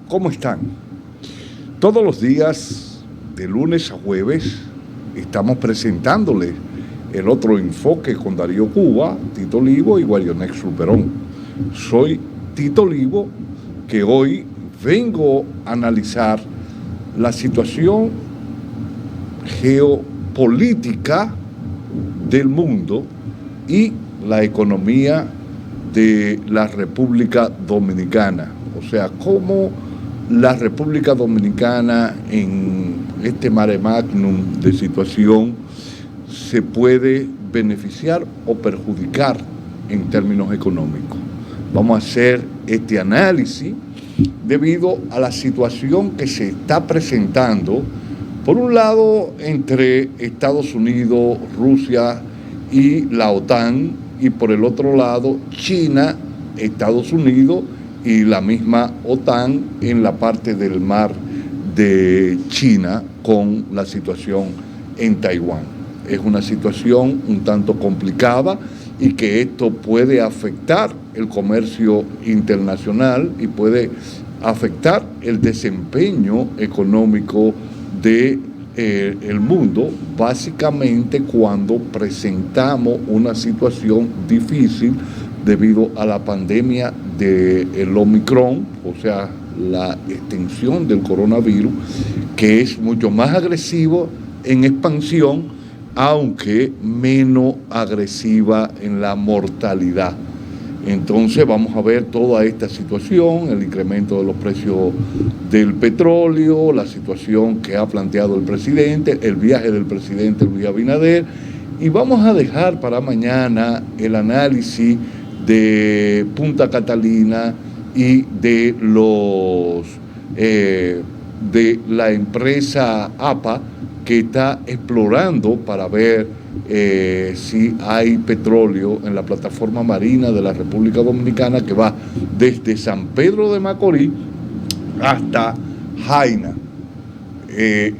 ¿Cómo están? Todos los días, de lunes a jueves, estamos presentándoles el otro enfoque con Darío Cuba, Tito Livo y Guarionex Luperón. Soy Tito Livo, que hoy vengo a analizar la situación geopolítica del mundo y la economía de la República Dominicana. O sea, cómo la República Dominicana en este mare magnum de situación se puede beneficiar o perjudicar en términos económicos. Vamos a hacer este análisis debido a la situación que se está presentando, por un lado, entre Estados Unidos, Rusia y la OTAN, y por el otro lado, China, Estados Unidos y la misma OTAN en la parte del mar de China con la situación en Taiwán. Es una situación un tanto complicada y que esto puede afectar el comercio internacional y puede afectar el desempeño económico del mundo, básicamente cuando presentamos una situación difícil debido a la pandemia del Omicron, o sea, la extensión del coronavirus, que es mucho más agresivo en expansión, aunque menos agresiva en la mortalidad. Entonces vamos a ver toda esta situación, el incremento de los precios del petróleo, la situación que ha planteado el presidente, el viaje del presidente Luis Abinader, y vamos a dejar para mañana el análisis de Punta Catalina y de la empresa APA, que está explorando para ver si hay petróleo en la plataforma marina de la República Dominicana, que va desde San Pedro de Macorís hasta Jaina.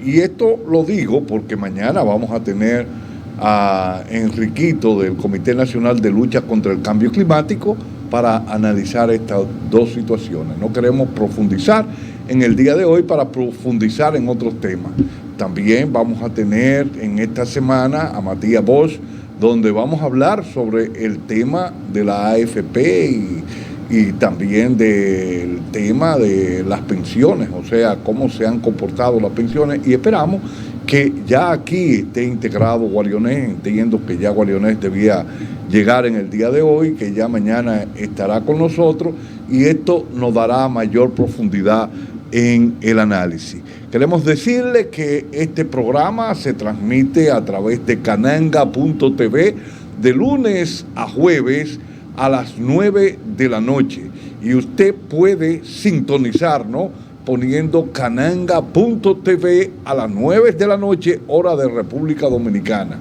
Y esto lo digo porque mañana vamos a tener a Enriquito del Comité Nacional de Lucha contra el Cambio Climático para analizar estas dos situaciones. No queremos profundizar en el día de hoy para profundizar en otros temas. También vamos a tener en esta semana a Matías Bosch, donde vamos a hablar sobre el tema de la AFP y también del tema de las pensiones, o sea, cómo se han comportado las pensiones, y esperamos que ya aquí esté integrado Guarionex. Entiendo que ya Guarionex debía llegar en el día de hoy, que ya mañana estará con nosotros, y esto nos dará mayor profundidad en el análisis. Queremos decirle que este programa se transmite a través de cananga.tv de lunes a jueves a las 9 de la noche, y usted puede sintonizarnos poniendo cananga.tv a las 9 de la noche, hora de República Dominicana.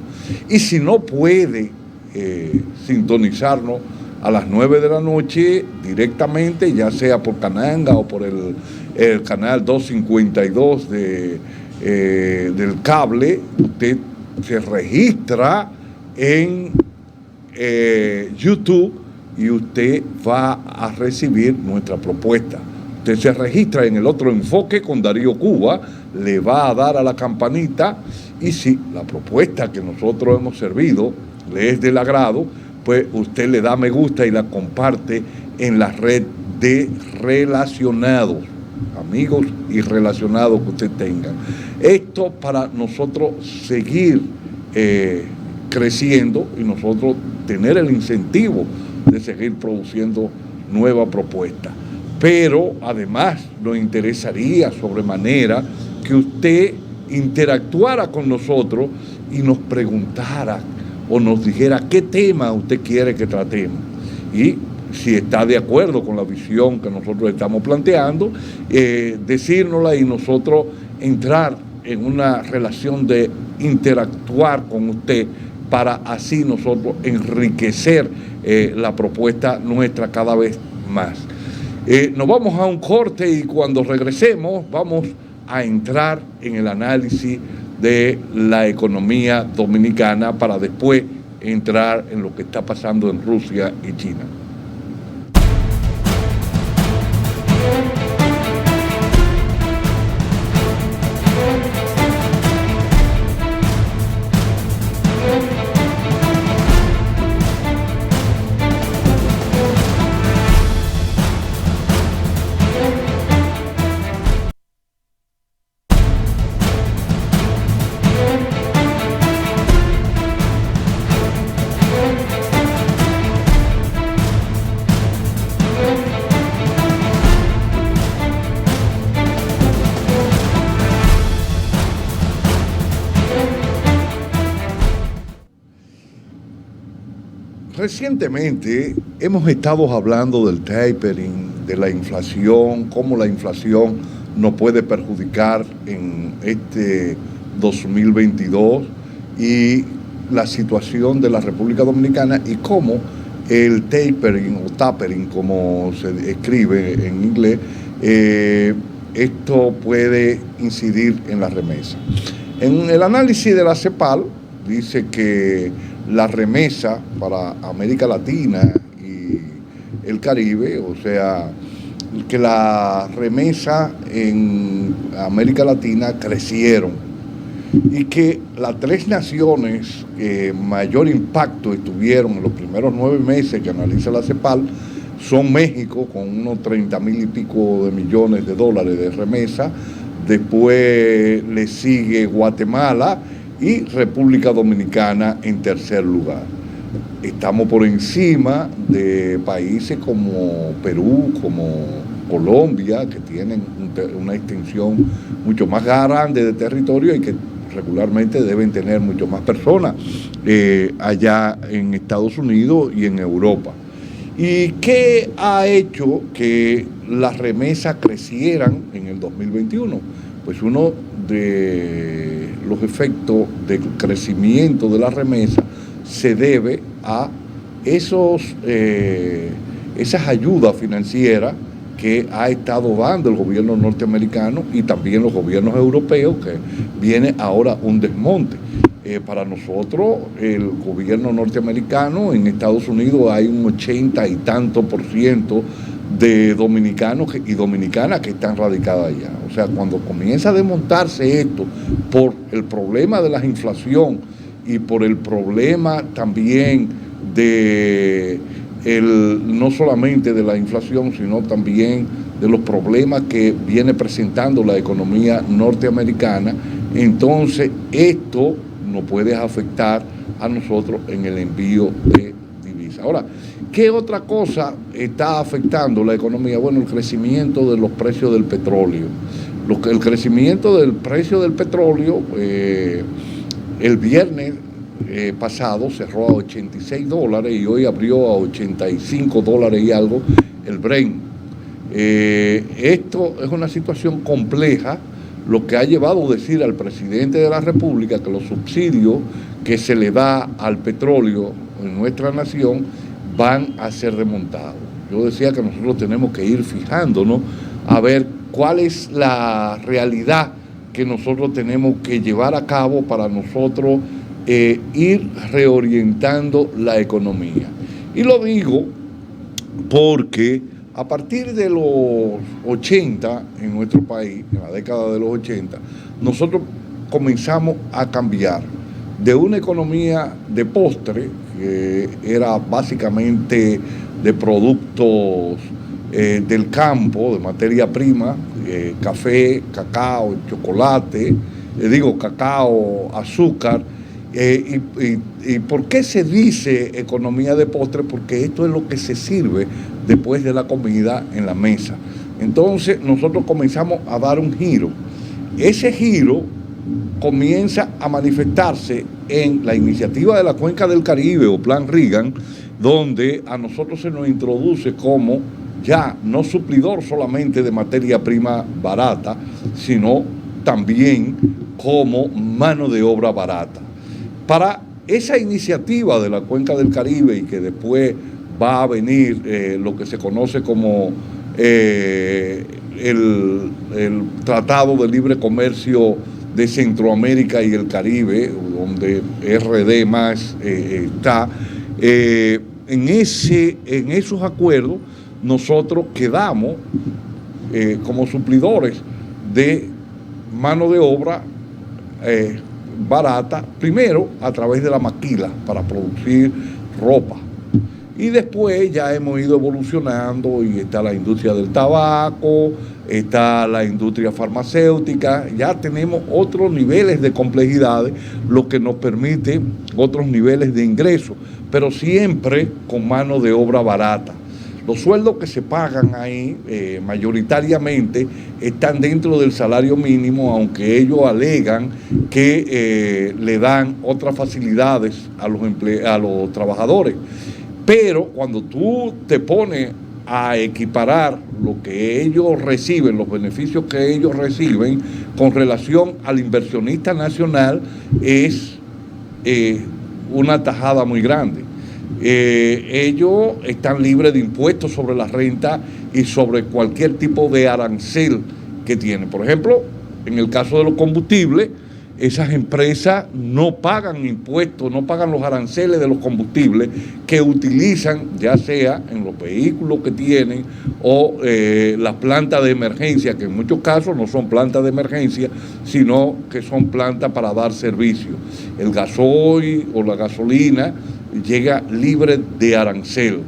Y si no puede sintonizarnos a las 9 de la noche directamente, ya sea por Cananga o por el canal 252 del cable, usted se registra en YouTube y usted va a recibir nuestra propuesta. Usted se registra en el otro enfoque con Darío Cuba, le va a dar a la campanita, y si la propuesta que nosotros hemos servido le es del agrado, pues usted le da me gusta y la comparte en la red de relacionados, amigos y relacionados que usted tenga. Esto para nosotros seguir creciendo y nosotros tener el incentivo de seguir produciendo nuevas propuestas. Pero además nos interesaría sobremanera que usted interactuara con nosotros y nos preguntara o nos dijera qué tema usted quiere que tratemos. Y si está de acuerdo con la visión que nosotros estamos planteando, decírnosla y nosotros entrar en una relación de interactuar con usted para así nosotros enriquecer la propuesta nuestra cada vez más. Nos vamos a un corte y cuando regresemos vamos a entrar en el análisis de la economía dominicana para después entrar en lo que está pasando en Rusia y China. Recientemente hemos estado hablando del tapering, de la inflación, cómo la inflación nos puede perjudicar en este 2022 y la situación de la República Dominicana y cómo el tapering o tapering, como se escribe en inglés, esto puede incidir en la remesa. En el análisis de la CEPAL dice que la remesa para América Latina y el Caribe, o sea, que la remesa en América Latina crecieron y que las tres naciones que mayor impacto estuvieron en los primeros 9 meses que analiza la CEPAL son México, con unos 30,000 y pico de millones de dólares de remesa, después le sigue Guatemala y República Dominicana en tercer lugar. Estamos por encima de países como Perú, como Colombia, que tienen una extensión mucho más grande de territorio y que regularmente deben tener mucho más personas allá en Estados Unidos y en Europa. ¿Y qué ha hecho que las remesas crecieran en el 2021? Pues uno de los efectos del crecimiento de la remesa se debe a esas ayudas financieras que ha estado dando el gobierno norteamericano y también los gobiernos europeos, que viene ahora un desmonte. Para nosotros, el gobierno norteamericano, en Estados Unidos hay un 80 y tanto % de dominicanos y dominicanas que están radicadas allá. O sea, cuando comienza a desmontarse esto por el problema de la inflación y por el problema también no solamente de la inflación, sino también de los problemas que viene presentando la economía norteamericana, entonces esto nos puede afectar a nosotros en el envío de divisas. Ahora, ¿qué otra cosa está afectando la economía? Bueno, el crecimiento de los precios del petróleo. El crecimiento del precio del petróleo, el viernes pasado cerró a $86 y hoy abrió a $85 y algo el Brent. Esto es una situación compleja, lo que ha llevado a decir al presidente de la República que los subsidios que se le da al petróleo en nuestra nación van a ser remontados. Yo decía que nosotros tenemos que ir fijándonos a ver cuál es la realidad que nosotros tenemos que llevar a cabo para nosotros ir reorientando la economía. Y lo digo porque a partir de los 80 en nuestro país, en la década de los 80, nosotros comenzamos a cambiar de una economía de postre, que era básicamente de productos del campo, de materia prima, café, cacao, chocolate, cacao, azúcar. ¿Y por qué se dice economía de postre? Porque esto es lo que se sirve después de la comida en la mesa. Entonces nosotros comenzamos a dar un giro. Ese giro comienza a manifestarse en la iniciativa de la Cuenca del Caribe o Plan Reagan, donde a nosotros se nos introduce como ya no suplidor solamente de materia prima barata, sino también como mano de obra barata. Para esa iniciativa de la Cuenca del Caribe y que después va a venir lo que se conoce como el Tratado de Libre Comercio de Centroamérica y el Caribe, donde RD más está, en esos acuerdos nosotros quedamos como suplidores de mano de obra barata, primero a través de la maquila para producir ropa. Y después ya hemos ido evolucionando y está la industria del tabaco, está la industria farmacéutica, ya tenemos otros niveles de complejidades, lo que nos permite otros niveles de ingresos, pero siempre con mano de obra barata. Los sueldos que se pagan ahí mayoritariamente están dentro del salario mínimo, aunque ellos alegan que le dan otras facilidades a los trabajadores. Pero cuando tú te pones a equiparar lo que ellos reciben, los beneficios que ellos reciben con relación al inversionista nacional, es una tajada muy grande. Ellos están libres de impuestos sobre la renta y sobre cualquier tipo de arancel que tienen. Por ejemplo, en el caso de los combustibles, esas empresas no pagan impuestos, no pagan los aranceles de los combustibles que utilizan, ya sea en los vehículos que tienen o las plantas de emergencia, que en muchos casos no son plantas de emergencia, sino que son plantas para dar servicio. El gasoil o la gasolina llega libre de arancel.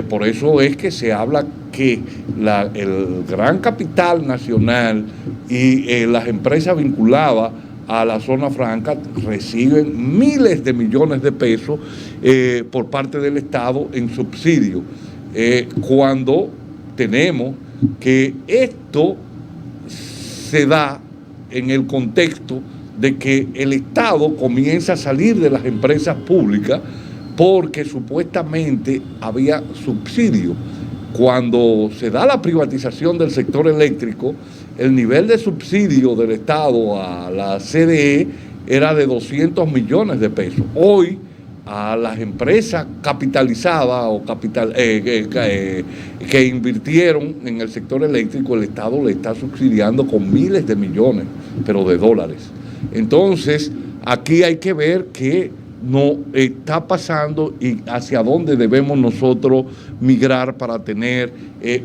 Por eso es que se habla que el gran capital nacional y las empresas vinculadas a la zona franca reciben miles de millones de pesos por parte del Estado en subsidio. Cuando tenemos que esto se da en el contexto de que el Estado comienza a salir de las empresas públicas porque supuestamente había subsidio. Cuando se da la privatización del sector eléctrico, el nivel de subsidio del Estado a la CDE era de 200 millones de pesos. Hoy, a las empresas capitalizadas o que invirtieron en el sector eléctrico, el Estado le está subsidiando con miles de millones, pero de dólares. Entonces, aquí hay que ver qué no está pasando y hacia dónde debemos nosotros migrar para tener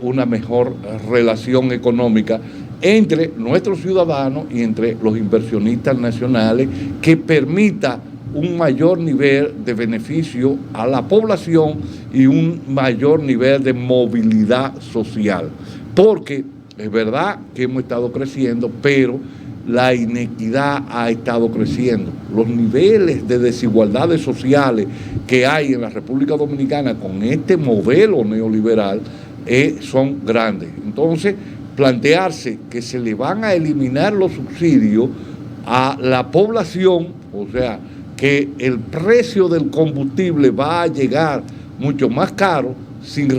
una mejor relación económica entre nuestros ciudadanos y entre los inversionistas nacionales, que permita un mayor nivel de beneficio a la población y un mayor nivel de movilidad social. Porque es verdad que hemos estado creciendo, pero la inequidad ha estado creciendo. Los niveles de desigualdades sociales que hay en la República Dominicana con este modelo neoliberal son grandes. Entonces, plantearse que se le van a eliminar los subsidios a la población, o sea, que el precio del combustible va a llegar mucho más caro sin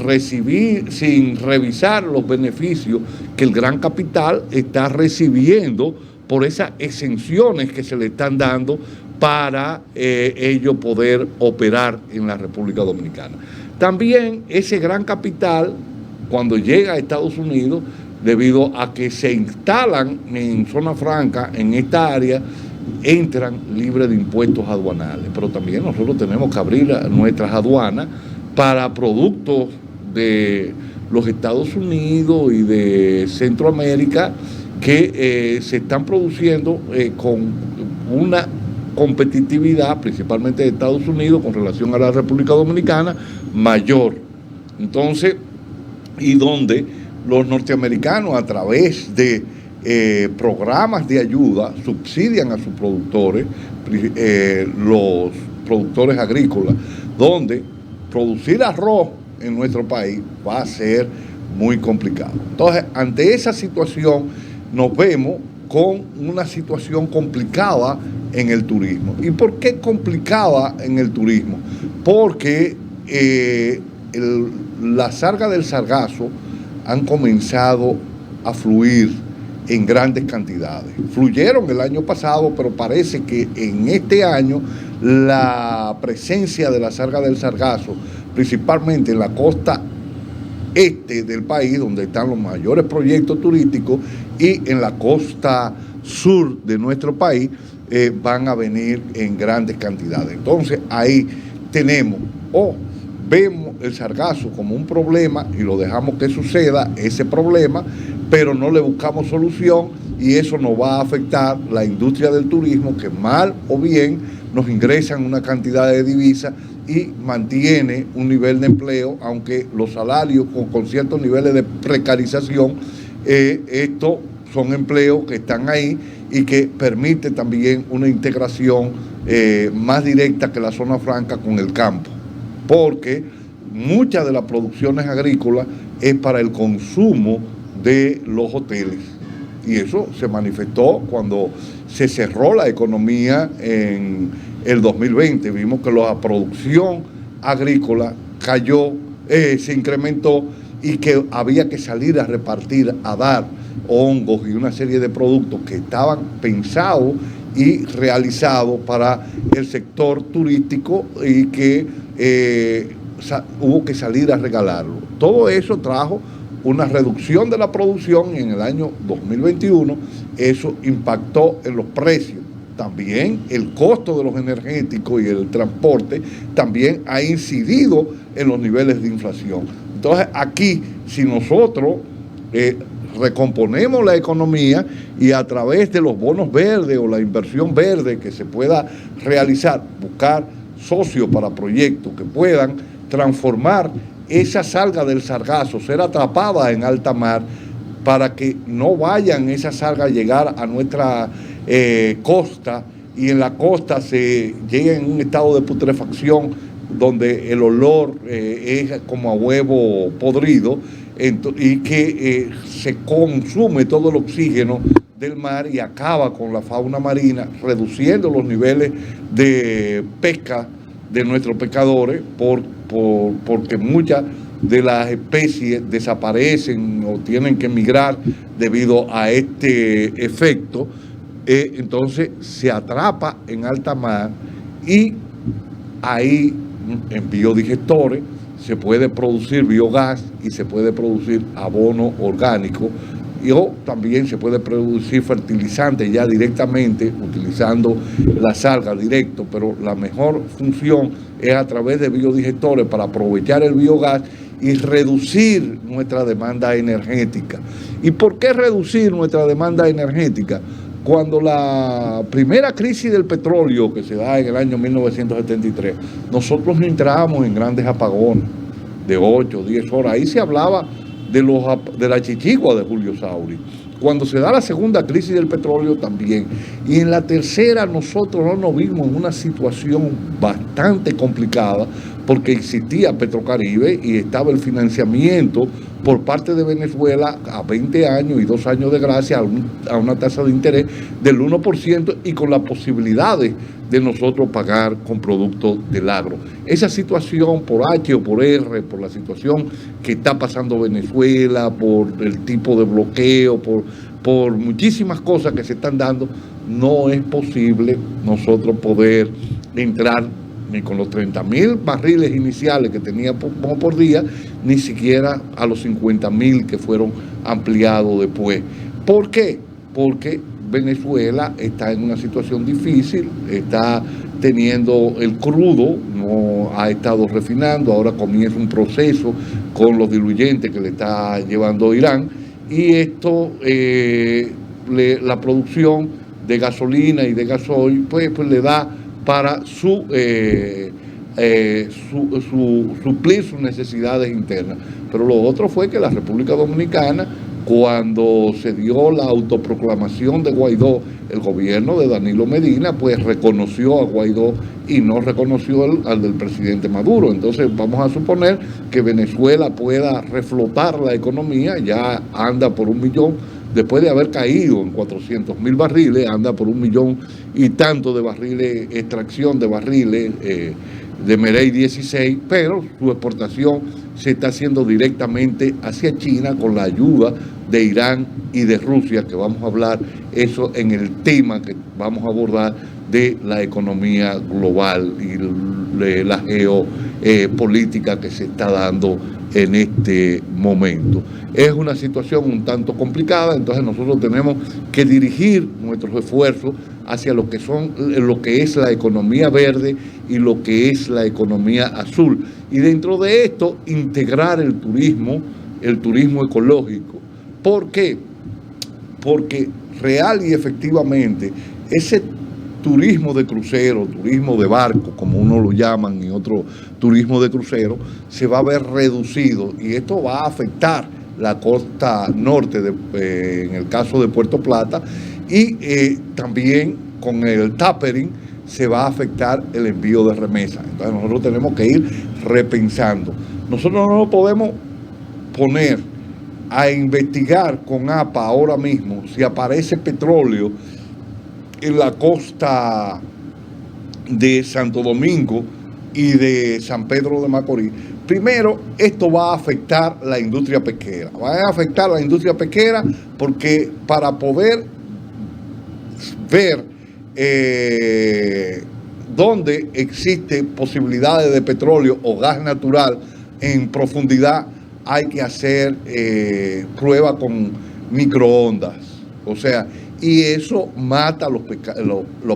revisar los beneficios que el gran capital está recibiendo por esas exenciones que se le están dando para ellos poder operar en la República Dominicana. También ese gran capital, cuando llega a Estados Unidos, debido a que se instalan en zona franca, en esta área, entran libres de impuestos aduanales. Pero también nosotros tenemos que abrir nuestras aduanas para productos de los Estados Unidos y de Centroamérica que se están produciendo con una competitividad, principalmente de Estados Unidos, con relación a la República Dominicana, mayor. Entonces, y donde los norteamericanos, a través de programas de ayuda, subsidian a sus productores, los productores agrícolas, donde producir arroz en nuestro país va a ser muy complicado. Entonces, ante esa situación, nos vemos con una situación complicada en el turismo. ¿Y por qué complicada en el turismo? Porque las sargas del sargazo han comenzado a fluir en grandes cantidades. Fluyeron el año pasado, pero parece que en este año la presencia de la sarga del sargazo, principalmente en la costa este del país, donde están los mayores proyectos turísticos, y en la costa sur de nuestro país, van a venir en grandes cantidades. Entonces ahí tenemos, vemos el sargazo como un problema y lo dejamos que suceda ese problema, pero no le buscamos solución, y eso nos va a afectar la industria del turismo, que mal o bien nos ingresan una cantidad de divisas y mantiene un nivel de empleo, aunque los salarios con ciertos niveles de precarización, estos son empleos que están ahí y que permite también una integración más directa que la zona franca con el campo, porque muchas de las producciones agrícolas es para el consumo de los hoteles, y eso se manifestó cuando se cerró la economía en el 2020. Vimos que la producción agrícola cayó, se incrementó y que había que salir a repartir, a dar hongos y una serie de productos que estaban pensados y realizados para el sector turístico y que hubo que salir a regalarlo. Todo eso trajo una reducción de la producción y en el año 2021 eso impactó en los precios. También el costo de los energéticos y el transporte también ha incidido en los niveles de inflación. Entonces aquí, si nosotros recomponemos la economía y a través de los bonos verdes o la inversión verde que se pueda realizar, buscar socios para proyectos que puedan transformar esa salga del sargazo, ser atrapada en alta mar, para que no vayan esas algas a llegar a nuestra costa y en la costa se llegue en un estado de putrefacción donde el olor es como a huevo podrido y que se consume todo el oxígeno del mar y acaba con la fauna marina, reduciendo los niveles de pesca de nuestros pescadores porque muchas de las especies desaparecen o tienen que migrar debido a este efecto. Entonces se atrapa en alta mar y ahí en biodigestores se puede producir biogás y se puede producir abono orgánico o también se puede producir fertilizante ya directamente utilizando las algas directo, pero la mejor función es a través de biodigestores para aprovechar el biogás y reducir nuestra demanda energética. ¿Y por qué reducir nuestra demanda energética? Cuando la primera crisis del petróleo que se da en el año 1973, nosotros entrábamos en grandes apagones de 8 o 10 horas. Ahí se hablaba de la chichigua de Julio Sauri. Cuando se da la segunda crisis del petróleo también. Y en la tercera nosotros no nos vimos en una situación bastante complicada porque existía Petrocaribe y estaba el financiamiento por parte de Venezuela a 20 años y 2 años de gracia a una tasa de interés del 1% y con las posibilidades de nosotros pagar con productos del agro. Esa situación por H o por R, por la situación que está pasando Venezuela, por el tipo de bloqueo, por muchísimas cosas que se están dando, no es posible nosotros poder entrar ni con los 30.000 barriles iniciales que teníamos por día, ni siquiera a los 50.000 que fueron ampliados después. ¿Por qué? Porque Venezuela está en una situación difícil, está teniendo el crudo, no ha estado refinando, ahora comienza un proceso con los diluyentes que le está llevando Irán, y esto, la producción de gasolina y de gasoil, pues le da para suplir sus necesidades internas. Pero lo otro fue que la República Dominicana, cuando se dio la autoproclamación de Guaidó, el gobierno de Danilo Medina, pues reconoció a Guaidó y no reconoció al del presidente Maduro. Entonces vamos a suponer que Venezuela pueda reflotar la economía, ya anda por 1 millón, después de haber caído en 400.000 barriles, anda por 1 millón y tanto de barriles, extracción de barriles de Merey 16, pero su exportación se está haciendo directamente hacia China con la ayuda de Irán y de Rusia, que vamos a hablar eso en el tema que vamos a abordar de la economía global y de la geopolítica que se está dando en este momento. Es una situación un tanto complicada, entonces nosotros tenemos que dirigir nuestros esfuerzos hacia lo que es la economía verde y lo que es la economía azul. Y dentro de esto, integrar el turismo ecológico. ¿Por qué? Porque real y efectivamente ese turismo de crucero, turismo de barco, como uno lo llaman, y otro turismo de crucero, se va a ver reducido y esto va a afectar la costa norte, en el caso de Puerto Plata, y también con el tapering se va a afectar el envío de remesas. Entonces nosotros tenemos que ir repensando. Nosotros no nos podemos poner a investigar con APA ahora mismo si aparece petróleo en la costa de Santo Domingo y de San Pedro de Macorís, Primero, esto va a afectar la industria pesquera. Va a afectar la industria pesquera porque para poder ver dónde existen posibilidades de petróleo o gas natural en profundidad, hay que hacer pruebas con microondas. O sea, y eso mata los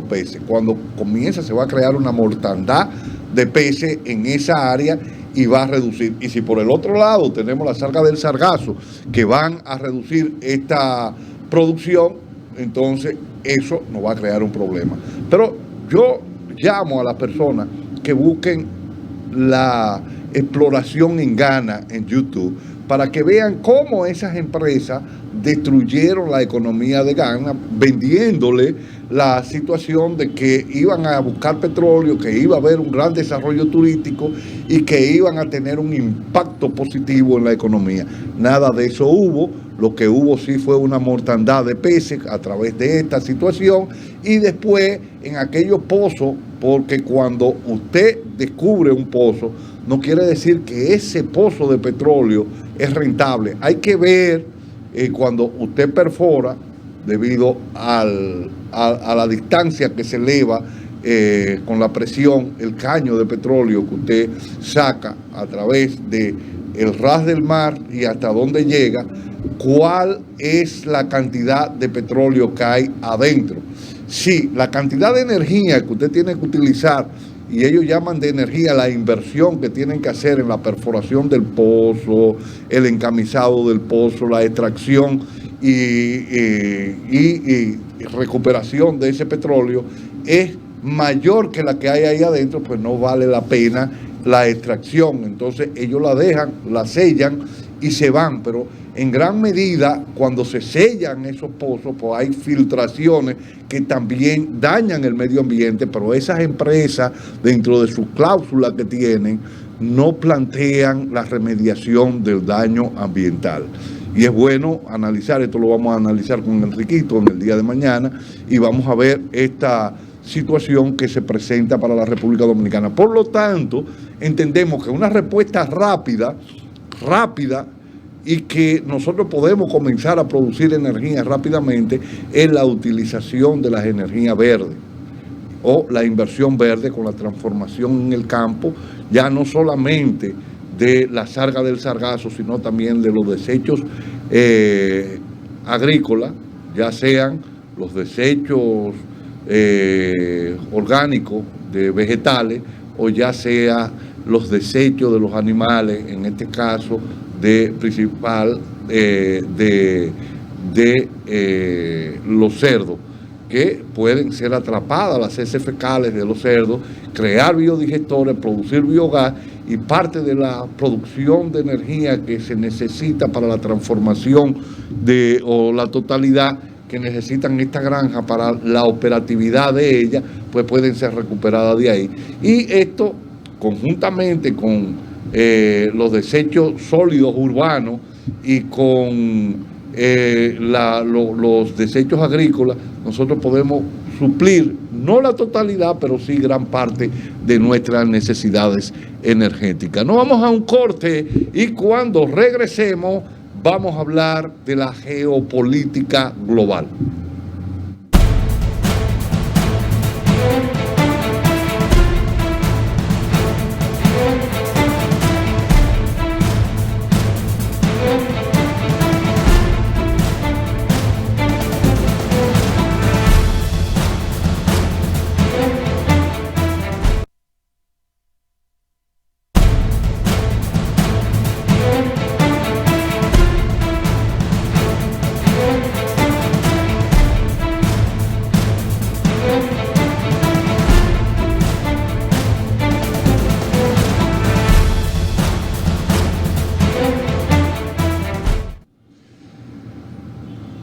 peces. Cuando comienza se va a crear una mortandad de peces en esa área y va a reducir. Y si por el otro lado tenemos las algas del sargazo que van a reducir esta producción, entonces eso nos va a crear un problema. Pero yo llamo a las personas que busquen la exploración en Ghana en YouTube para que vean cómo esas empresas destruyeron la economía de Ghana vendiéndole la situación de que iban a buscar petróleo, que iba a haber un gran desarrollo turístico y que iban a tener un impacto positivo en la economía. Nada de eso hubo. Lo que hubo sí fue una mortandad de peces a través de esta situación y después en aquellos pozos, porque cuando usted descubre un pozo, no quiere decir que ese pozo de petróleo es rentable. Hay que ver cuando usted perfora, debido a la distancia que se eleva con la presión, el caño de petróleo que usted saca a través del ras del mar y hasta dónde llega, cuál es la cantidad de petróleo que hay adentro. Sí, la cantidad de energía que usted tiene que utilizar, y ellos llaman de energía la inversión que tienen que hacer en la perforación del pozo, el encamisado del pozo, la extracción y recuperación de ese petróleo, es mayor que la que hay ahí adentro, pues no vale la pena la extracción. Entonces ellos la dejan, la sellan y se van, pero en gran medida cuando se sellan esos pozos, pues hay filtraciones que también dañan el medio ambiente, pero esas empresas dentro de sus cláusulas que tienen no plantean la remediación del daño ambiental. Y es bueno analizar, esto lo vamos a analizar con Enriquito en el día de mañana y vamos a ver esta situación que se presenta para la República Dominicana. Por lo tanto, entendemos que una respuesta rápida y que nosotros podemos comenzar a producir energía rápidamente es la utilización de las energías verdes o la inversión verde con la transformación en el campo, ya no solamente de la sarga del sargazo, sino también de los desechos agrícolas, ya sean los desechos orgánicos de vegetales o ya sea los desechos de los animales, en este caso de los cerdos, que pueden ser atrapadas las heces fecales de los cerdos, crear biodigestores, producir biogás, y parte de la producción de energía que se necesita para la transformación o la totalidad que necesitan esta granja para la operatividad de ella, pues pueden ser recuperadas de ahí. Y esto, conjuntamente con los desechos sólidos urbanos y con los desechos agrícolas, nosotros podemos suplir, no la totalidad, pero sí gran parte de nuestras necesidades energéticas. Nos vamos a un corte y cuando regresemos vamos a hablar de la geopolítica global.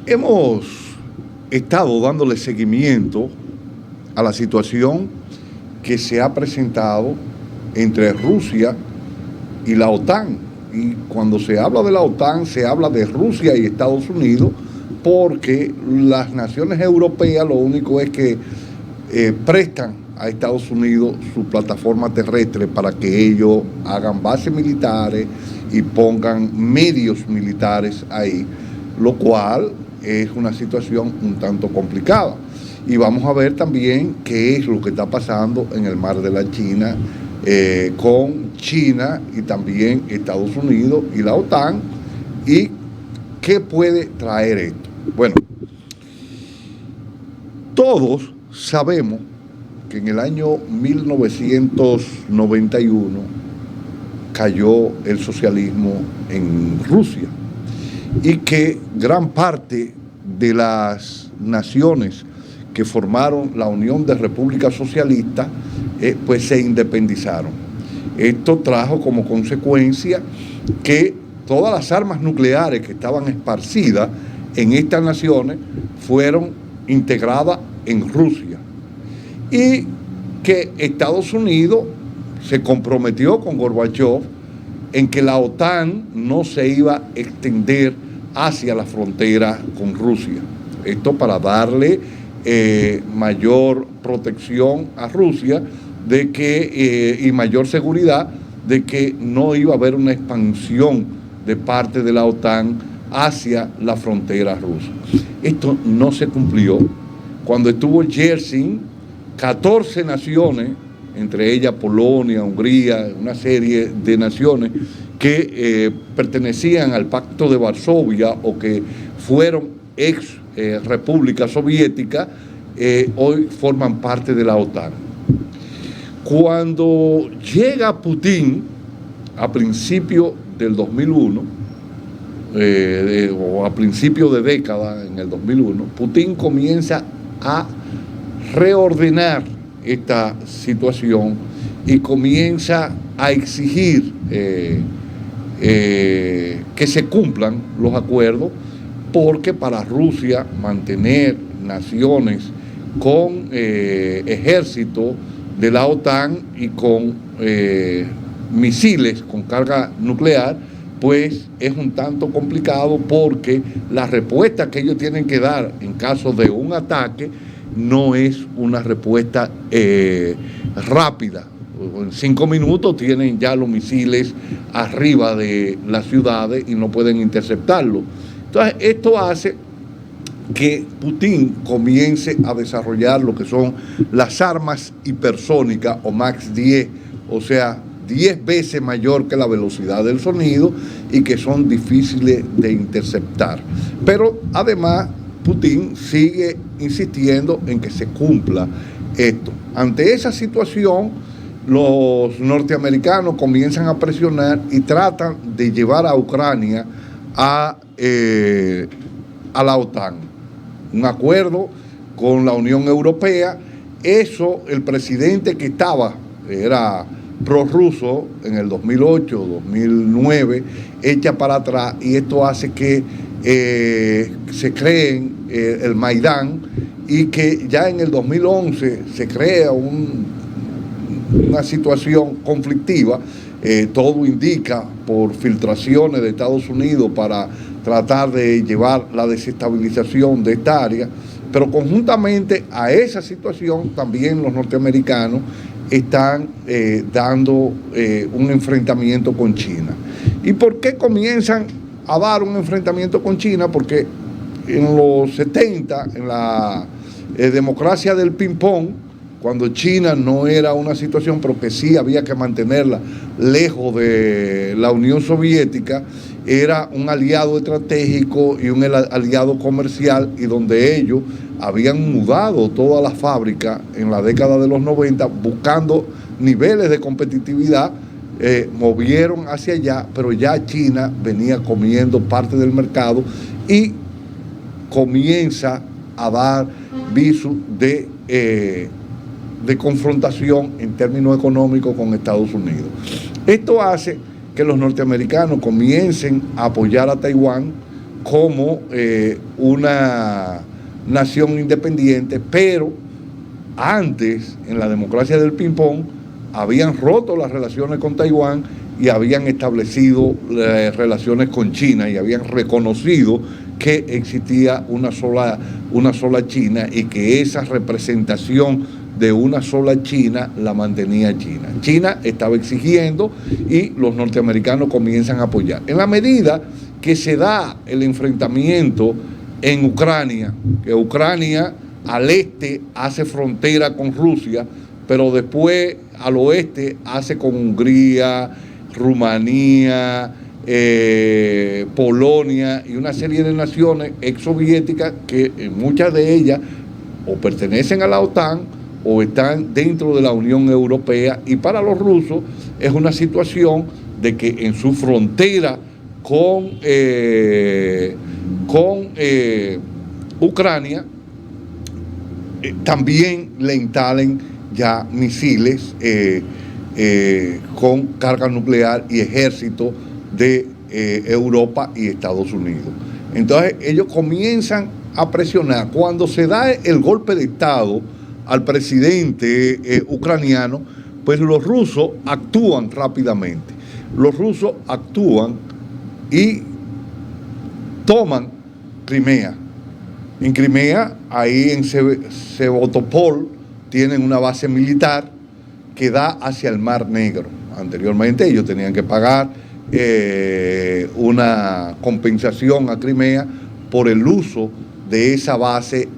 Hemos estado dándole seguimiento a la situación que se ha presentado entre Rusia y la OTAN. Y cuando se habla de la OTAN, se habla de Rusia y Estados Unidos, porque las naciones europeas lo único es que prestan a Estados Unidos su plataforma terrestre para que ellos hagan bases militares y pongan medios militares ahí, lo cual es una situación un tanto complicada. Y vamos a ver también qué es lo que está pasando en el mar de la China, con China y también Estados Unidos y la OTAN, y qué puede traer esto. Bueno, todos sabemos que en el año 1991 cayó el socialismo en Rusia y que gran parte de las naciones que formaron la Unión de Repúblicas Socialistas pues se independizaron. Esto trajo como consecuencia que todas las armas nucleares que estaban esparcidas en estas naciones fueron integradas en Rusia, y que Estados Unidos se comprometió con Gorbachev en que la OTAN no se iba a extender hacia la frontera con Rusia. Esto para darle mayor protección a Rusia de que, y mayor seguridad de que no iba a haber una expansión de parte de la OTAN hacia la frontera rusa. Esto no se cumplió. Cuando estuvo Yeltsin, 14 naciones, entre ellas Polonia, Hungría, una serie de naciones que pertenecían al Pacto de Varsovia o que fueron ex repúblicas soviéticas, hoy forman parte de la OTAN. Cuando llega Putin a principios del 2001, o a principios de década, en el 2001, Putin comienza a reordenar esta situación y comienza a exigir que se cumplan los acuerdos, porque para Rusia mantener naciones con ejército de la OTAN y con misiles con carga nuclear, pues es un tanto complicado, porque la respuesta que ellos tienen que dar en caso de un ataque no es una respuesta rápida. En 5 minutos tienen ya los misiles arriba de las ciudades y no pueden interceptarlo. Entonces, esto hace que Putin comience a desarrollar lo que son las armas hipersónicas o MAX 10, o sea, 10 veces mayor que la velocidad del sonido, y que son difíciles de interceptar. Pero además Putin sigue insistiendo en que se cumpla esto. Ante esa situación, los norteamericanos comienzan a presionar y tratan de llevar a Ucrania a la OTAN. Un acuerdo con la Unión Europea. Eso, el presidente que estaba, era prorruso en el 2008, 2009, echa para atrás, y esto hace que se creen el Maidán, y que ya en el 2011 se crea una situación conflictiva. Todo indica por filtraciones de Estados Unidos para tratar de llevar la desestabilización de esta área, pero conjuntamente a esa situación también los norteamericanos están dando un enfrentamiento con China. ¿Y por qué comienzan a dar un enfrentamiento con China? Porque en los 70, en la democracia del ping-pong, cuando China no era una situación, pero que sí había que mantenerla lejos de la Unión Soviética, era un aliado estratégico y un aliado comercial, y donde ellos habían mudado todas las fábricas en la década de los 90 buscando niveles de competitividad, movieron hacia allá, pero ya China venía comiendo parte del mercado y comienza a dar visos de confrontación en términos económicos con Estados Unidos. Esto hace que los norteamericanos comiencen a apoyar a Taiwán como una nación independiente, pero antes, en la democracia del ping-pong, habían roto las relaciones con Taiwán y habían establecido relaciones con China, y habían reconocido que existía una sola China, y que esa representación de una sola China la mantenía China. China estaba exigiendo y los norteamericanos comienzan a apoyar. En la medida que se da el enfrentamiento en Ucrania, que Ucrania al este hace frontera con Rusia, pero después al oeste hace con Hungría, Rumanía, Polonia y una serie de naciones exsoviéticas que muchas de ellas o pertenecen a la OTAN o están dentro de la Unión Europea, y para los rusos es una situación de que en su frontera con Ucrania también le instalen ya misiles con carga nuclear y ejército de Europa y Estados Unidos. Entonces ellos comienzan a presionar. Cuando se da el golpe de Estado al presidente ucraniano, pues los rusos actúan rápidamente. Los rusos actúan y toman Crimea. En Crimea, ahí en Sevastopol, tienen una base militar que da hacia el Mar Negro. Anteriormente ellos tenían que pagar una compensación a Crimea por el uso de esa base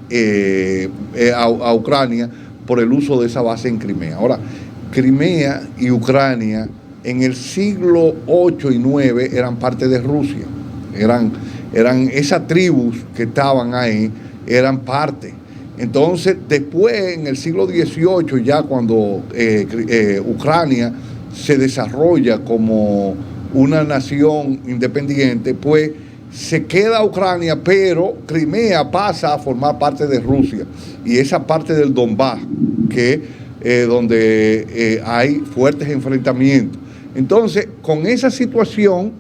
a Ucrania, por el uso de esa base en Crimea. Ahora, Crimea y Ucrania en el siglo VIII y IX eran parte de Rusia. Eran esas tribus que estaban ahí, eran parte. Entonces, después, en el siglo XVIII, ya cuando Ucrania se desarrolla como una nación independiente, pues se queda Ucrania, pero Crimea pasa a formar parte de Rusia. Y esa parte del Donbass, que donde hay fuertes enfrentamientos. Entonces, con esa situación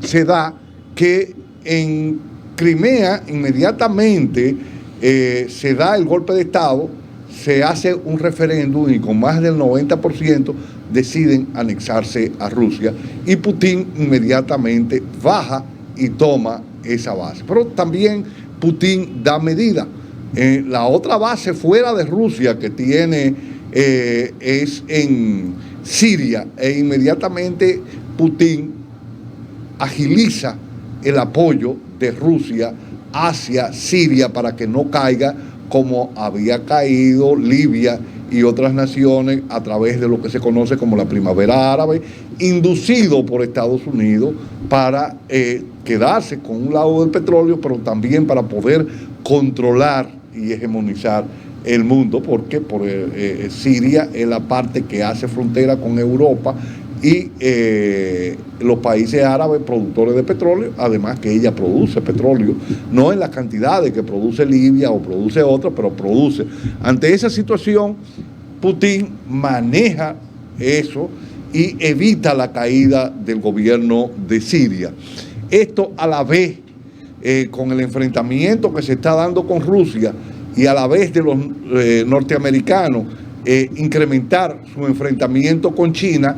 se da que en Crimea inmediatamente se da el golpe de Estado, se hace un referéndum y con más del 90% deciden anexarse a Rusia, y Putin inmediatamente baja y toma esa base. Pero también Putin da medida. La otra base fuera de Rusia que tiene es en Siria, e inmediatamente Putin agiliza el apoyo de Rusia hacia Siria para que no caiga como había caído Libia y otras naciones a través de lo que se conoce como la primavera árabe, inducido por Estados Unidos para quedarse con un lado del petróleo, pero también para poder controlar y hegemonizar el mundo, porque Siria es la parte que hace frontera con Europa y los países árabes productores de petróleo, además que ella produce petróleo, no en las cantidades que produce Libia o produce otra, pero produce. Ante esa situación, Putin maneja eso y evita la caída del gobierno de Siria. Esto a la vez, con el enfrentamiento que se está dando con Rusia y a la vez de los norteamericanos incrementar su enfrentamiento con China,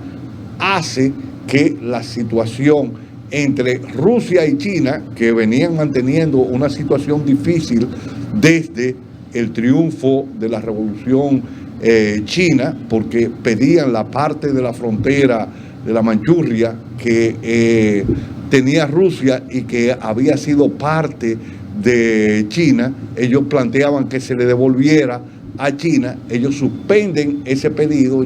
hace que la situación entre Rusia y China, que venían manteniendo una situación difícil desde el triunfo de la Revolución China, porque pedían la parte de la frontera de la Manchuria que tenía Rusia y que había sido parte de China, ellos planteaban que se le devolviera a China, ellos suspenden ese pedido,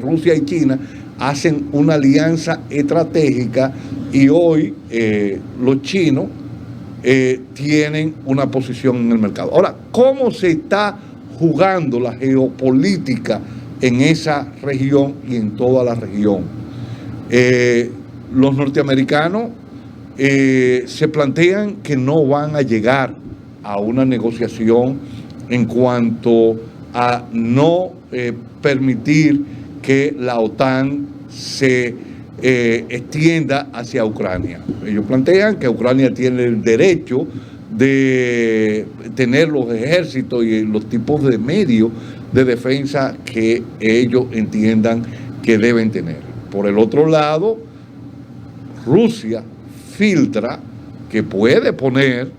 Rusia y China hacen una alianza estratégica y hoy los chinos tienen una posición en el mercado. Ahora, ¿cómo se está jugando la geopolítica en esa región y en toda la región? Los norteamericanos se plantean que no van a llegar a una negociación en cuanto a no permitir que la OTAN se extienda hacia Ucrania. Ellos plantean que Ucrania tiene el derecho de tener los ejércitos y los tipos de medios de defensa que ellos entiendan que deben tener. Por el otro lado, Rusia filtra que puede poner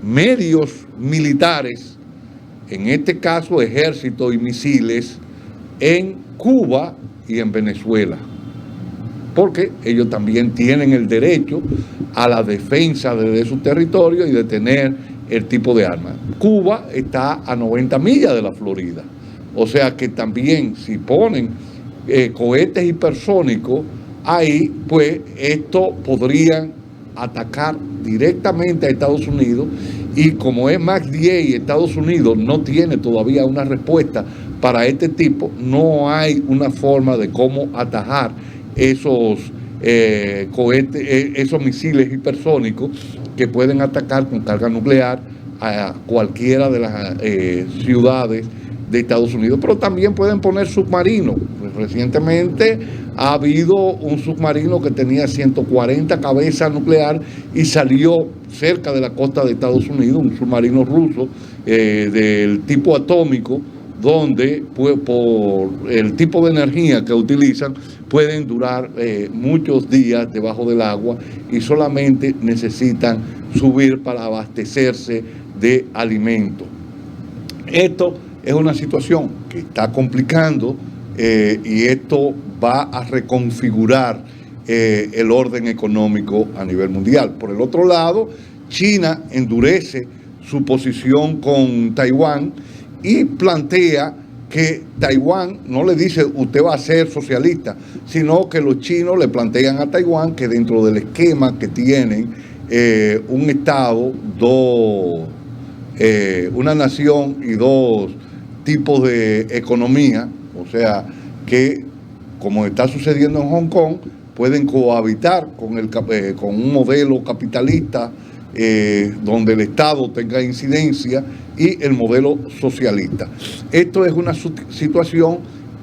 medios militares en este caso ejército y misiles, en Cuba y en Venezuela, porque ellos también tienen el derecho a la defensa de su territorio y de tener el tipo de armas. Cuba está a 90 millas de la Florida, o sea que también si ponen cohetes hipersónicos ahí, pues esto podrían atacar directamente a Estados Unidos, y como es MAX 10 y Estados Unidos no tiene todavía una respuesta para este tipo, no hay una forma de cómo atajar esos cohetes, esos misiles hipersónicos que pueden atacar con carga nuclear a cualquiera de las ciudades de Estados Unidos, pero también pueden poner submarinos. Recientemente ha habido un submarino que tenía 140 cabezas nucleares y salió cerca de la costa de Estados Unidos, un submarino ruso del tipo atómico, donde pues, por el tipo de energía que utilizan pueden durar muchos días debajo del agua y solamente necesitan subir para abastecerse de alimentos. Esto es una situación que está complicando y esto va a reconfigurar el orden económico a nivel mundial. Por el otro lado, China endurece su posición con Taiwán y plantea que Taiwán no le dice usted va a ser socialista, sino que los chinos le plantean a Taiwán que dentro del esquema que tienen un Estado, una nación y dos tipos de economía, o sea que como está sucediendo en Hong Kong, pueden cohabitar con un modelo capitalista donde el Estado tenga incidencia y el modelo socialista. Esto es una situación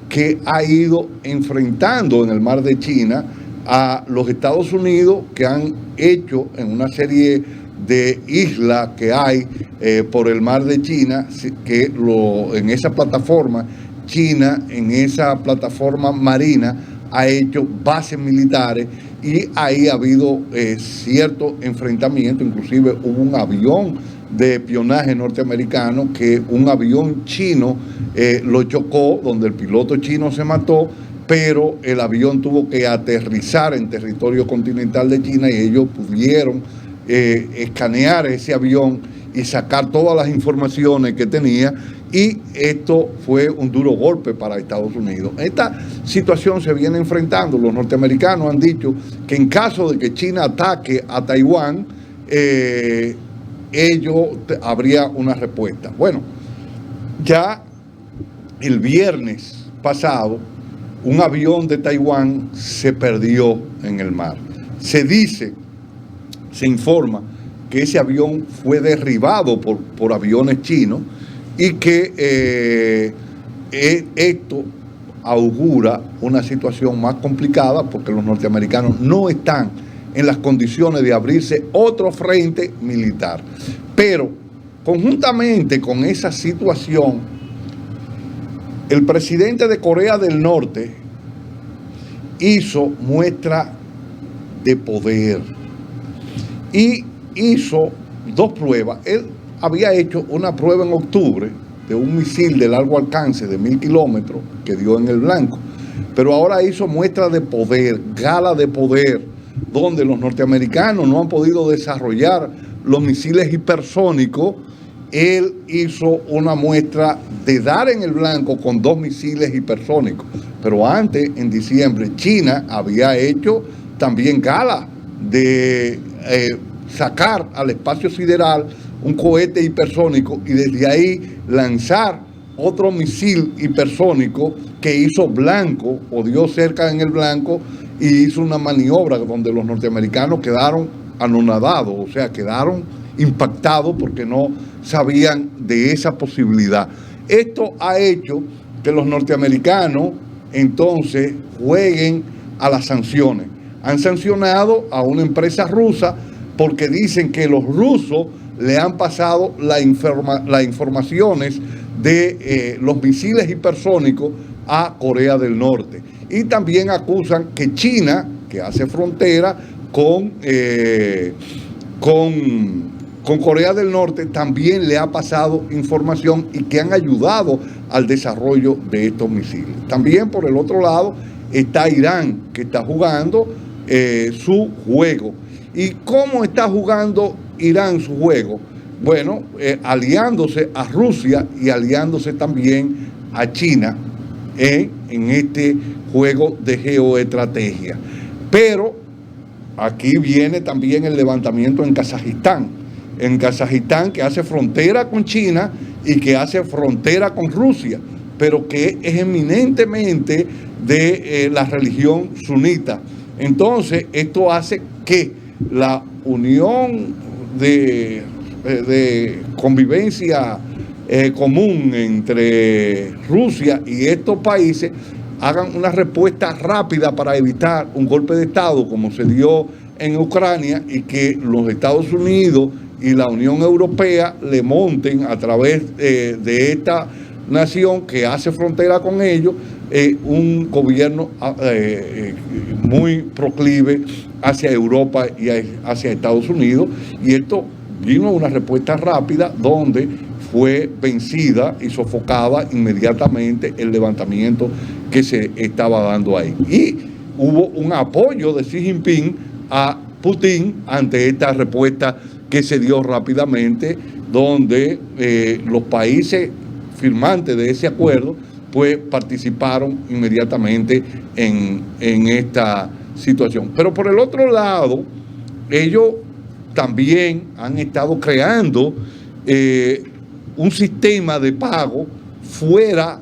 que ha ido enfrentando en el mar de China a los Estados Unidos, que han hecho en una serie de islas que hay por el mar de China, que en esa plataforma, China en esa plataforma marina ha hecho bases militares y ahí ha habido cierto enfrentamiento. Inclusive hubo un avión de espionaje norteamericano que un avión chino lo chocó, donde el piloto chino se mató, pero el avión tuvo que aterrizar en territorio continental de China y ellos pudieron escanear ese avión y sacar todas las informaciones que tenía, y esto fue un duro golpe para Estados Unidos. Esta situación se viene enfrentando. Los norteamericanos han dicho que en caso de que China ataque a Taiwán, habría una respuesta. Bueno, ya el viernes pasado, un avión de Taiwán se perdió en el mar. Se informa que ese avión fue derribado por aviones chinos y que esto augura una situación más complicada porque los norteamericanos no están en las condiciones de abrirse otro frente militar. Pero conjuntamente con esa situación, el presidente de Corea del Norte hizo muestra de poder y hizo dos pruebas. Él había hecho una prueba en octubre de un misil de largo alcance de 1000 kilómetros que dio en el blanco, pero ahora hizo muestra de poder, gala de poder, donde los norteamericanos no han podido desarrollar los misiles hipersónicos. Él hizo una muestra de dar en el blanco con 2 misiles hipersónicos, pero antes, en diciembre, China había hecho también gala de sacar al espacio sideral un cohete hipersónico y desde ahí lanzar otro misil hipersónico que hizo blanco o dio cerca en el blanco, y hizo una maniobra donde los norteamericanos quedaron anonadados, o sea, quedaron impactados porque no sabían de esa posibilidad. Esto ha hecho que los norteamericanos entonces jueguen a las sanciones. Han sancionado a una empresa rusa porque dicen que los rusos le han pasado las informaciones de los misiles hipersónicos a Corea del Norte. Y también acusan que China, que hace frontera con con Corea del Norte también le ha pasado información y que han ayudado al desarrollo de estos misiles. También por el otro lado está Irán, que está jugando su juego. ¿Y cómo está jugando Irán su juego? Bueno, aliándose a Rusia y aliándose también a China en este juego de geoestrategia. Pero aquí viene también el levantamiento en Kazajistán. En Kazajistán, que hace frontera con China y que hace frontera con Rusia, pero que es eminentemente de la religión sunita. Entonces, esto hace que la unión de convivencia común entre Rusia y estos países hagan una respuesta rápida para evitar un golpe de Estado como se dio en Ucrania, y que los Estados Unidos y la Unión Europea le monten a través de esta nación que hace frontera con ellos un gobierno muy proclive hacia Europa y hacia Estados Unidos. Y esto vino una respuesta rápida donde fue vencida y sofocada inmediatamente el levantamiento que se estaba dando ahí. Y hubo un apoyo de Xi Jinping a Putin ante esta respuesta que se dio rápidamente, donde los países firmantes de ese acuerdo pues participaron inmediatamente en esta situación. Pero por el otro lado, ellos también han estado creando un sistema de pago fuera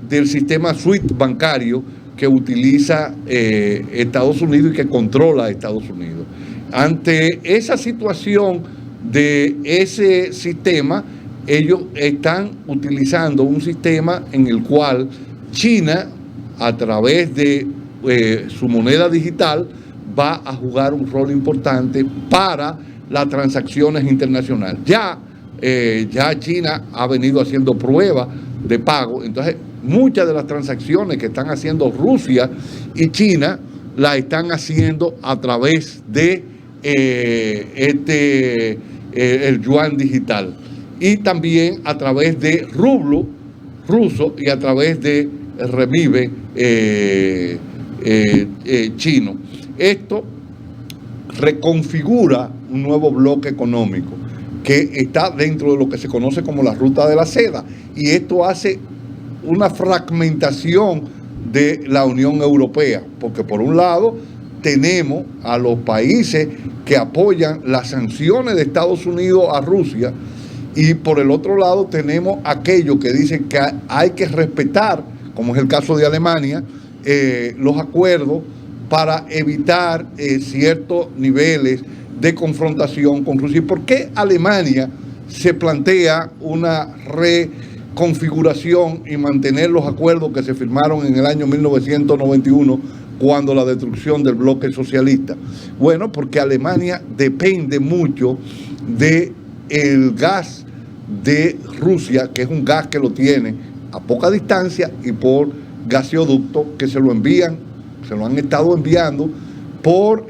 del sistema SWIFT bancario que utiliza Estados Unidos y que controla Estados Unidos. Ante esa situación de ese sistema, ellos están utilizando un sistema en el cual China, a través de su moneda digital, va a jugar un rol importante para las transacciones internacionales. Ya China ha venido haciendo pruebas de pago, entonces muchas de las transacciones que están haciendo Rusia y China las están haciendo a través de el yuan digital, y también a través de rublo ruso y a través de renminbi chino. Esto reconfigura un nuevo bloque económico que está dentro de lo que se conoce como la ruta de la seda, y esto hace una fragmentación de la Unión Europea, porque por un lado tenemos a los países que apoyan las sanciones de Estados Unidos a Rusia, y por el otro lado tenemos aquellos que dicen que hay que respetar, como es el caso de Alemania, los acuerdos para evitar ciertos niveles de confrontación con Rusia. ¿Y por qué Alemania se plantea una reconfiguración y mantener los acuerdos que se firmaron en el año 1991, cuando la destrucción del bloque socialista? Bueno, porque Alemania depende mucho del gas de Rusia, que es un gas que lo tiene a poca distancia y por gaseoducto, que se lo han estado enviando por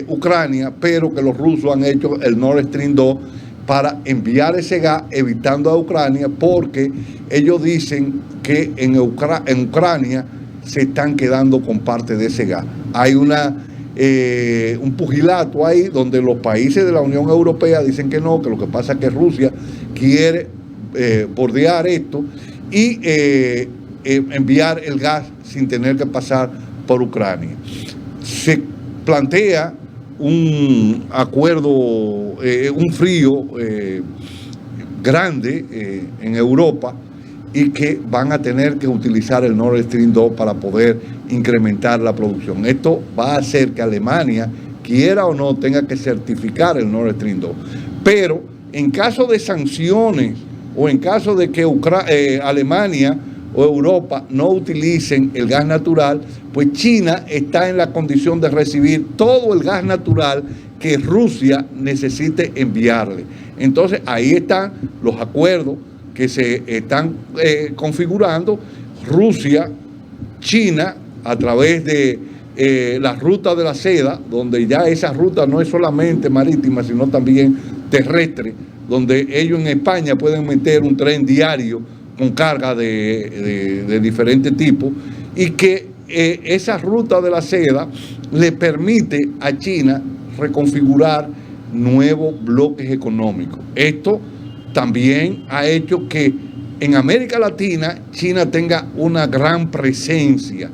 Ucrania, pero que los rusos han hecho el Nord Stream 2 para enviar ese gas, evitando a Ucrania, porque ellos dicen que en Ucrania se están quedando con parte de ese gas. Hay un pugilato ahí donde los países de la Unión Europea dicen que no, que lo que pasa es que Rusia quiere bordear esto y enviar el gas sin tener que pasar por Ucrania. Se plantea un acuerdo, un frío grande en Europa, y que van a tener que utilizar el Nord Stream 2 para poder incrementar la producción. Esto va a hacer que Alemania, quiera o no, tenga que certificar el Nord Stream 2. Pero en caso de sanciones o en caso de que Alemania o Europa no utilicen el gas natural, pues China está en la condición de recibir todo el gas natural que Rusia necesite enviarle. Entonces ahí están los acuerdos que se están configurando. Rusia, China, a través de la ruta de la seda, donde ya esa ruta no es solamente marítima, sino también terrestre, donde ellos en España pueden meter un tren diario con carga de diferentes tipos, y que esa ruta de la seda le permite a China reconfigurar nuevos bloques económicos. Esto también ha hecho que en América Latina China tenga una gran presencia,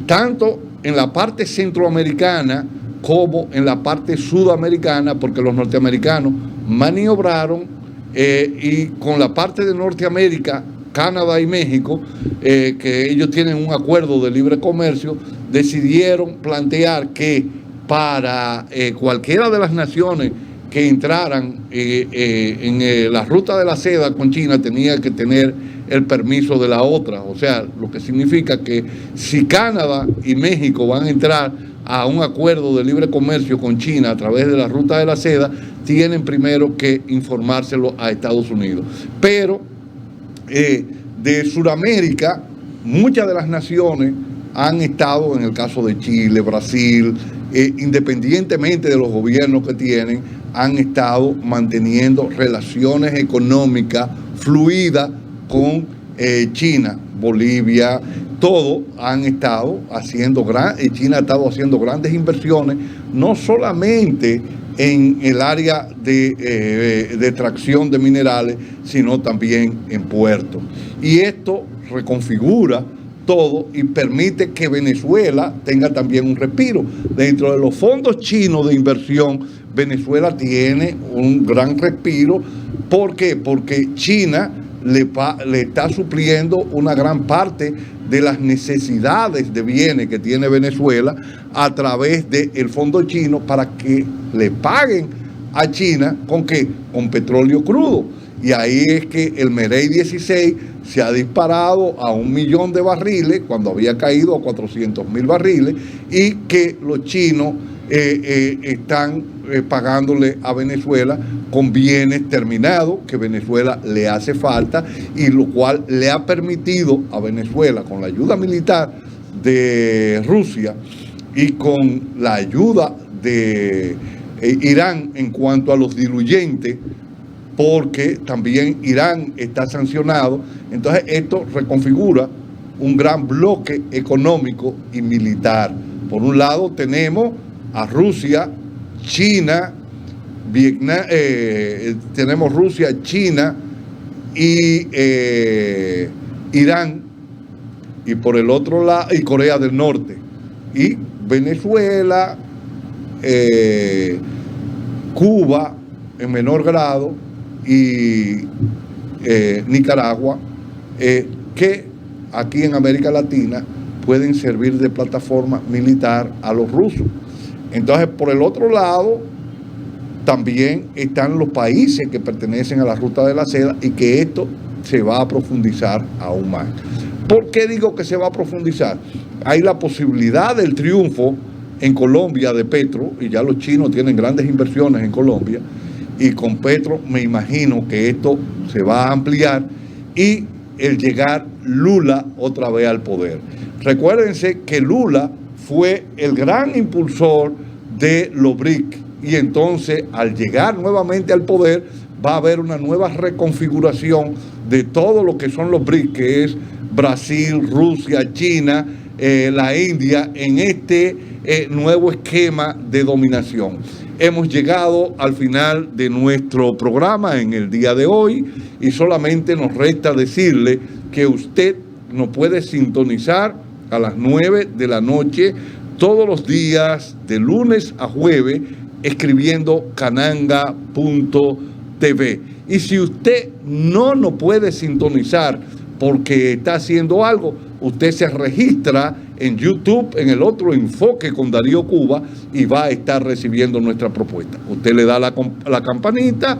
tanto en la parte centroamericana como en la parte sudamericana, porque los norteamericanos maniobraron y con la parte de Norteamérica, Canadá y México, que ellos tienen un acuerdo de libre comercio, decidieron plantear que para cualquiera de las naciones que entraran en la ruta de la seda con China tenía que tener el permiso de la otra. O sea, lo que significa que si Canadá y México van a entrar a un acuerdo de libre comercio con China a través de la ruta de la seda, tienen primero que informárselo a Estados Unidos. Pero de Sudamérica, muchas de las naciones han estado, en el caso de Chile, Brasil, independientemente de los gobiernos que tienen, han estado manteniendo relaciones económicas fluidas con China, Bolivia, todos han estado haciendo China ha estado haciendo grandes inversiones, no solamente en el área de extracción de minerales, sino también en puertos. Y esto reconfigura todo y permite que Venezuela tenga también un respiro. Dentro de los fondos chinos de inversión, Venezuela tiene un gran respiro. ¿Por qué? Porque China le está supliendo una gran parte de las necesidades de bienes que tiene Venezuela a través del fondo chino, para que le paguen a China ¿con qué? Con petróleo crudo. Y ahí es que el Merey 16 se ha disparado a 1 millón de barriles cuando había caído a 400.000 barriles, y que los chinos están pagándole a Venezuela con bienes terminados que Venezuela le hace falta, y lo cual le ha permitido a Venezuela, con la ayuda militar de Rusia y con la ayuda de Irán en cuanto a los diluyentes, porque también Irán está sancionado. Entonces esto reconfigura un gran bloque económico y militar. Por un lado tenemos a Rusia, China, Vietnam, tenemos Rusia, China y Irán, y por el otro lado, y Corea del Norte, y Venezuela, Cuba en menor grado, y Nicaragua, que aquí en América Latina pueden servir de plataforma militar a los rusos. Entonces, por el otro lado, también están los países que pertenecen a la ruta de la seda, y que esto se va a profundizar aún más. ¿Por qué digo que se va a profundizar? Hay la posibilidad del triunfo en Colombia de Petro, y ya los chinos tienen grandes inversiones en Colombia, y con Petro me imagino que esto se va a ampliar, y el llegar Lula otra vez al poder. Recuérdense que Lula fue el gran impulsor de los BRIC, y entonces al llegar nuevamente al poder va a haber una nueva reconfiguración de todo lo que son los BRIC, que es Brasil, Rusia, China, la India, en este nuevo esquema de dominación. Hemos llegado al final de nuestro programa en el día de hoy, y solamente nos resta decirle que usted nos puede sintonizar a las 9 de la noche todos los días de lunes a jueves escribiendo cananga.tv. Y si usted no nos puede sintonizar porque está haciendo algo, usted se registra en YouTube en el otro Enfoque con Darío Cuba, y va a estar recibiendo nuestra propuesta. Usted le da la campanita,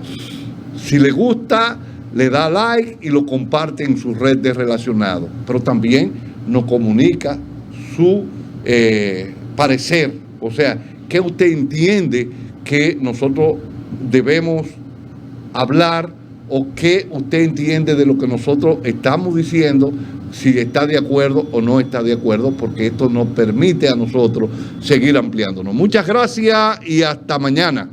si le gusta, le da like y lo comparte en su red de relacionados. Pero también nos comunica su parecer, o sea, ¿qué usted entiende que nosotros debemos hablar, o qué usted entiende de lo que nosotros estamos diciendo, si está de acuerdo o no está de acuerdo, porque esto nos permite a nosotros seguir ampliándonos? Muchas gracias y hasta mañana.